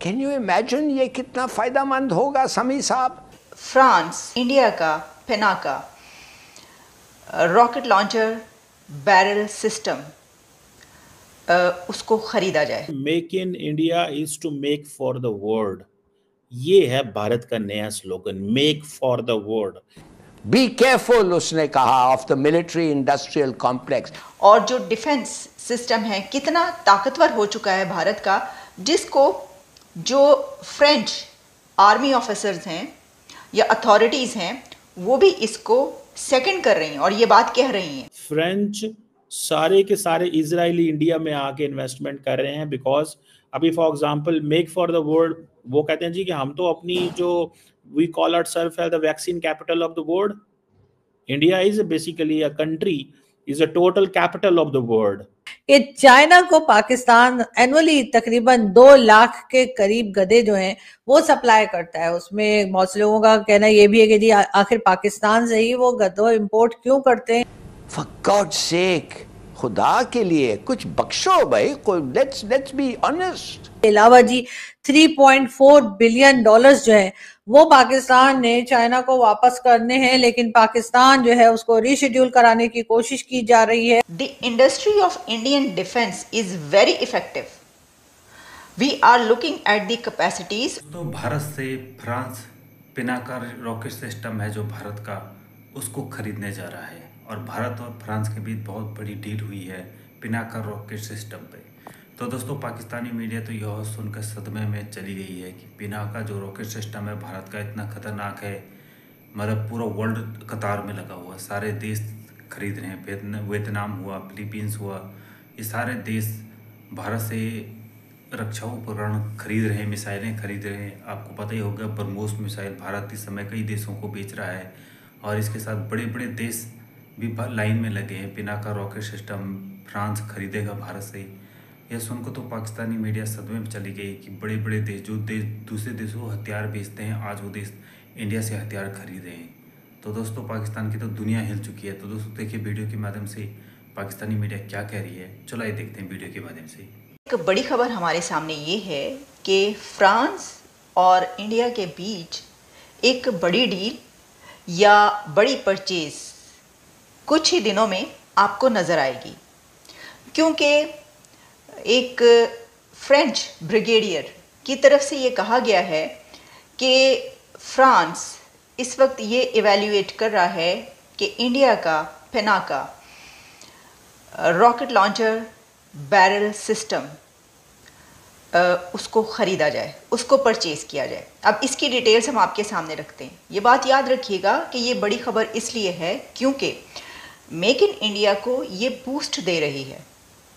Can you imagine ये कितना फायदेमंद होगा समी साहब? फ्रांस इंडिया का Pinaka rocket launcher barrel system उसको खरीदा जाए। Make in India is to make for the world, ये है भारत का नया slogan, make for the world. Be careful उसने कहा of the military industrial complex. और जो डिफेंस सिस्टम है कितना ताकतवर हो चुका है भारत का, जिसको जो फ्रेंच आर्मी ऑफिसर्स हैं या अथॉरिटीज़ हैं वो भी इसको सेकंड कर रही हैं और ये बात कह रही हैं। फ्रेंच सारे के सारे इजरायली इंडिया में आके इन्वेस्टमेंट कर रहे हैं, बिकॉज अभी for example make for the world, वो कहते हैं जी कि हम तो अपनी जो we call ourselves as the vaccine capital of the world. India is basically a country, is a total capital of the world. कि चाइना को पाकिस्तान एनुअली तकरीबन 2 लाख के करीब गधे जो हैं वो सप्लाई करता है। उसमें बहुत से लोगों का कहना ये भी है कि जी आखिर पाकिस्तान से ही वो गधों इंपोर्ट क्यों करते हैं। For God's sake, खुदा के लिए कुछ बख्शो भाई, let's be honest. अलावा जी 3.4 बिलियन डॉलर्स जो है वो पाकिस्तान ने चाइना को वापस करने हैं, लेकिन पाकिस्तान जो है उसको रीशेड्यूल कराने की कोशिश की जा रही है। The industry of Indian defence is very effective. We are looking at the capacities. तो भारत से फ्रांस पिनाका रॉकेट सिस्टम है जो भारत का, उसको खरीदने जा रहा है और भारत और फ्रांस के बीच बहुत बड़ी डील हुई है पिनाका रॉकेट सिस्टम पे। तो दोस्तों पाकिस्तानी मीडिया तो यह सुनकर सदमे में चली गई है कि पिनाका जो रॉकेट सिस्टम है भारत का इतना खतरनाक है, मतलब पूरा वर्ल्ड कतार में लगा हुआ, सारे देश खरीद रहे हैं। वियतनाम हुआ, फिलीपींस हुआ, ये सारे देश भारत से रक्षा उपकरण खरीद रहे हैं, मिसाइलें खरीद रहे हैं। आपको पता ही होगा ब्रह्मोस मिसाइल भारत इस समय कई देशों को बेच रहा है और इसके साथ बड़े बड़े देश भी लाइन में लगे हैं। पिनाका रॉकेट सिस्टम फ्रांस खरीदेगा भारत से। यह सुनकर तो पाकिस्तानी मीडिया सदमे में चली गई कि बड़े बड़े देश जो देश दूसरे देशों को हथियार बेचते हैं, आज वो देश इंडिया से हथियार खरीद रहे हैं। तो दोस्तों पाकिस्तान की तो दुनिया हिल चुकी है। तो दोस्तों देखिए वीडियो के माध्यम से पाकिस्तानी मीडिया क्या कह रही है, चलो आइए देखते हैं वीडियो के माध्यम से। एक बड़ी खबर हमारे सामने ये है कि फ्रांस और इंडिया के बीच एक बड़ी डील या बड़ी परचेज कुछ ही दिनों में आपको नज़र आएगी, क्योंकि एक फ्रेंच ब्रिगेडियर की तरफ से ये कहा गया है कि फ्रांस इस वक्त ये इवैल्यूएट कर रहा है कि इंडिया का Pinaka rocket launcher barrel system उसको ख़रीदा जाए, उसको परचेज़ किया जाए। अब इसकी डिटेल्स हम आपके सामने रखते हैं। ये बात याद रखिएगा कि ये बड़ी खबर इसलिए है क्योंकि मेक इन इंडिया को ये बूस्ट दे रही है।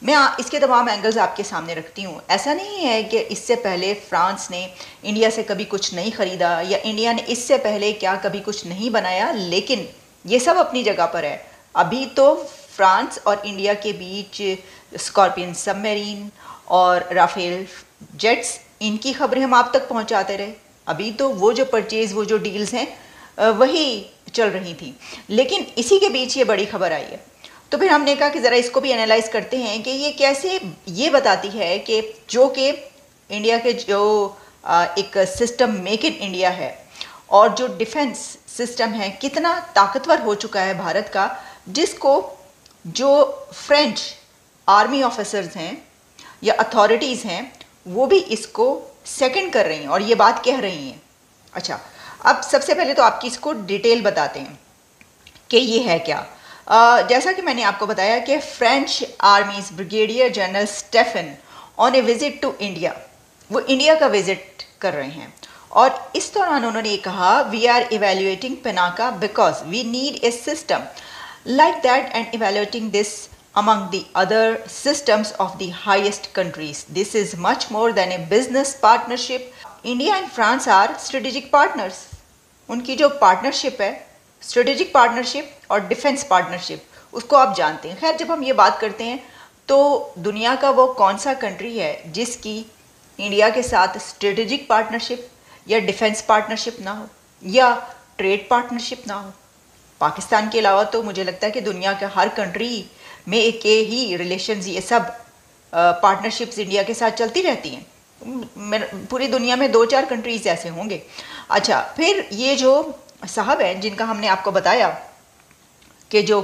मैं इसके तमाम एंगल्स आपके सामने रखती हूँ। ऐसा नहीं है कि इससे पहले फ्रांस ने इंडिया से कभी कुछ नहीं ख़रीदा या इंडिया ने इससे पहले क्या कभी कुछ नहीं बनाया, लेकिन ये सब अपनी जगह पर है। अभी तो फ्रांस और इंडिया के बीच स्कॉर्पियन सबमरीन और राफेल जेट्स, इनकी खबरें हम आप तक पहुँचाते रहे। अभी तो वो जो परचेज़, वो जो डील्स हैं वही चल रही थी, लेकिन इसी के बीच ये बड़ी खबर आई है। तो फिर हमने कहा कि ज़रा इसको भी एनालाइज करते हैं कि ये कैसे ये बताती है कि जो कि इंडिया के जो एक सिस्टम मेक इन इंडिया है और जो डिफेंस सिस्टम है कितना ताकतवर हो चुका है भारत का, जिसको जो फ्रेंच आर्मी ऑफिसर्स हैं या अथॉरिटीज़ हैं वो भी इसको सेकंड कर रही हैं और ये बात कह रही हैं। अच्छा, अब सबसे पहले तो आपकी इसको डिटेल बताते हैं कि ये है क्या। जैसा कि मैंने आपको बताया कि French army's brigadier general Stephane on a visit to India, वो इंडिया का विजिट कर रहे हैं और इस दौरान उन्होंने ये कहा, we are evaluating Pinaka because we need a system like that and evaluating this among the other systems of the highest countries. This is much more than a business partnership. India and France are strategic partners. उनकी जो partnership है, strategic partnership और defence partnership, उसको आप जानते हैं। खैर, जब हम ये बात करते हैं तो दुनिया का वो कौन सा कंट्री है जिसकी इंडिया के साथ स्ट्रेटेजिक पार्टनरशिप या डिफेंस पार्टनरशिप ना हो या ट्रेड पार्टनरशिप ना हो? पाकिस्तान के अलावा तो मुझे लगता है कि दुनिया के हर कंट्री में के ही रिलेशंस, ये सब पार्टनरशिप्स इंडिया के साथ चलती रहती हैं। पूरी दुनिया में 2-4 कंट्रीज ऐसे होंगे। अच्छा, फिर ये जो साहब हैं जिनका हमने आपको बताया कि जो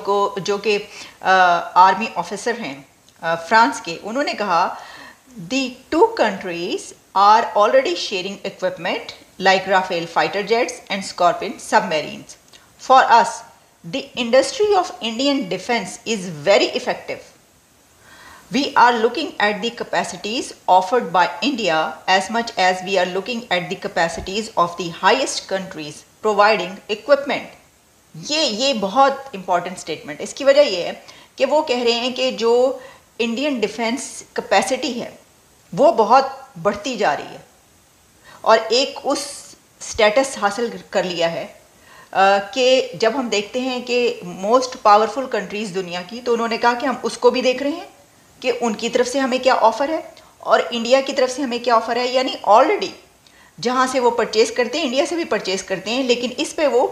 कि आर्मी ऑफिसर हैं फ्रांस के, उन्होंने कहा the 2 countries are already sharing equipment like Rafale fighter jets and Scorpion submarines. For us, the industry of Indian defense is very effective. We are looking at the capacities offered by India as much as we are looking at the capacities of the highest countries providing equipment. ये बहुत important statement है। इसकी वजह ये है कि वो कह रहे हैं कि जो इंडियन डिफेंस कैपेसिटी है वो बहुत बढ़ती जा रही है और एक उस स्टेटस हासिल कर लिया है कि जब हम देखते हैं कि मोस्ट पावरफुल कंट्रीज़ दुनिया की, तो उन्होंने कहा कि हम उसको भी देख रहे हैं कि उनकी तरफ से हमें क्या ऑफ़र है और इंडिया की तरफ से हमें क्या ऑफ़र है। यानी ऑलरेडी जहाँ से वो परचेस करते हैं इंडिया से भी परचेस करते हैं, लेकिन इस पे वो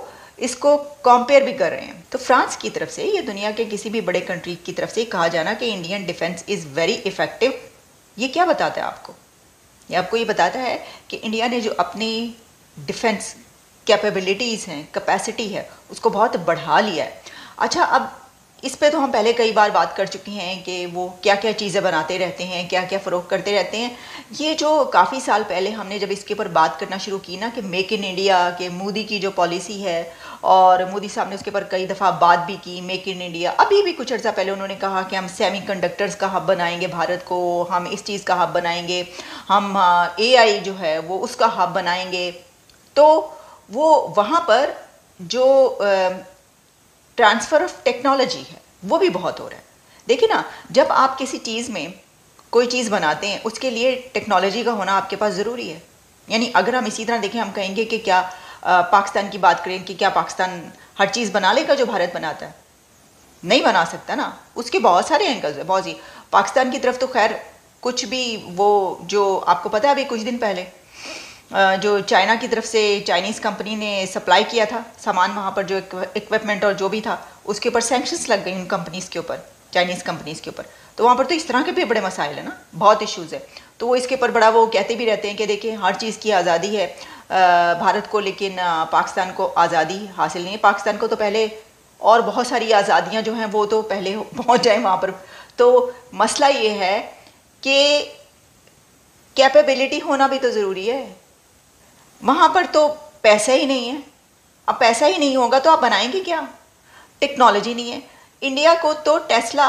इसको कंपेयर भी कर रहे हैं। तो फ्रांस की तरफ से, ये दुनिया के किसी भी बड़े कंट्री की तरफ से कहा जाना कि Indian defence is very effective, ये क्या बताता है आपको? ये आपको ये बताता है कि इंडिया ने जो अपनी डिफेंस कैपेबिलिटीज़ हैं, कैपेसिटी है, उसको बहुत बढ़ा लिया है। अच्छा, अब इस पे तो हम पहले कई बार बात कर चुके हैं कि वो क्या क्या चीज़ें बनाते रहते हैं, क्या क्या फ़रोग करते रहते हैं। ये जो काफ़ी साल पहले हमने जब इसके ऊपर बात करना शुरू की ना कि मेक इन इंडिया के मोदी की जो पॉलिसी है, और मोदी साहब ने उसके ऊपर कई दफ़ा बात भी की मेक इन इंडिया। अभी भी कुछ अर्सा पहले उन्होंने कहा कि हम सेमीकंडक्टर्स का हब बनाएंगे भारत को, हम इस चीज़ का हब बनाएंगे, हम AI जो है वो उसका हब बनाएंगे। तो वो वहाँ पर जो ट्रांसफ़र ऑफ टेक्नोलॉजी है वो भी बहुत हो रहा है। देखिए ना, जब आप किसी चीज़ में कोई चीज़ बनाते हैं उसके लिए टेक्नोलॉजी का होना आपके पास ज़रूरी है। यानी अगर हम इसी तरह देखें, हम कहेंगे कि क्या पाकिस्तान की बात करें कि क्या पाकिस्तान हर चीज़ बना लेगा जो भारत बनाता है? नहीं बना सकता ना, उसके बहुत सारे एंगल्स हैं, बहुत ही। पाकिस्तान की तरफ तो खैर कुछ भी, वो जो आपको पता है अभी कुछ दिन पहले जो चाइना की तरफ से चाइनीज़ कंपनी ने सप्लाई किया था सामान, वहाँ पर जो इक्विपमेंट और जो भी था उसके ऊपर सैंक्शंस लग गई उन कंपनीज़ के ऊपर, चाइनीज़ कंपनीज़ के ऊपर। तो वहाँ पर तो इस तरह के भी बड़े मसाइल हैं ना, बहुत इश्यूज़ है। तो वो इसके ऊपर बड़ा वो कहते भी रहते हैं कि देखिए हर चीज़ की आज़ादी है भारत को, लेकिन पाकिस्तान को आज़ादी हासिल नहीं है। पाकिस्तान को तो पहले और बहुत सारी आज़ादियाँ जो हैं वो तो पहले पहुँच जाए वहाँ पर। तो मसला ये है कि कैपेबिलिटी होना भी तो ज़रूरी है। वहाँ पर तो पैसा ही नहीं है। अब पैसा ही नहीं होगा तो आप बनाएंगे क्या? टेक्नोलॉजी नहीं है। इंडिया को तो टेस्ला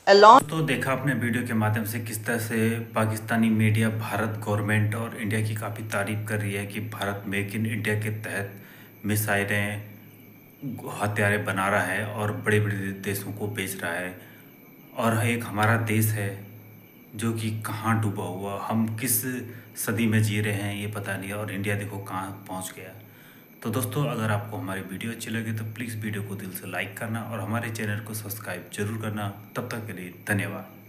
अलॉन्ग। तो देखा आपने वीडियो के माध्यम से किस तरह से पाकिस्तानी मीडिया भारत गवर्नमेंट और इंडिया की काफ़ी तारीफ कर रही है कि भारत मेक इन इंडिया के तहत मिसाइलें, हथियारे बना रहा है और बड़े बड़े देशों को बेच रहा है। और एक हमारा देश है जो कि कहाँ डूबा हुआ, हम किस सदी में जी रहे हैं ये पता नहीं, और इंडिया देखो कहाँ पहुँच गया। तो दोस्तों, अगर आपको हमारी वीडियो अच्छी लगे तो प्लीज़ वीडियो को दिल से लाइक करना और हमारे चैनल को सब्सक्राइब जरूर करना। तब तक के लिए धन्यवाद।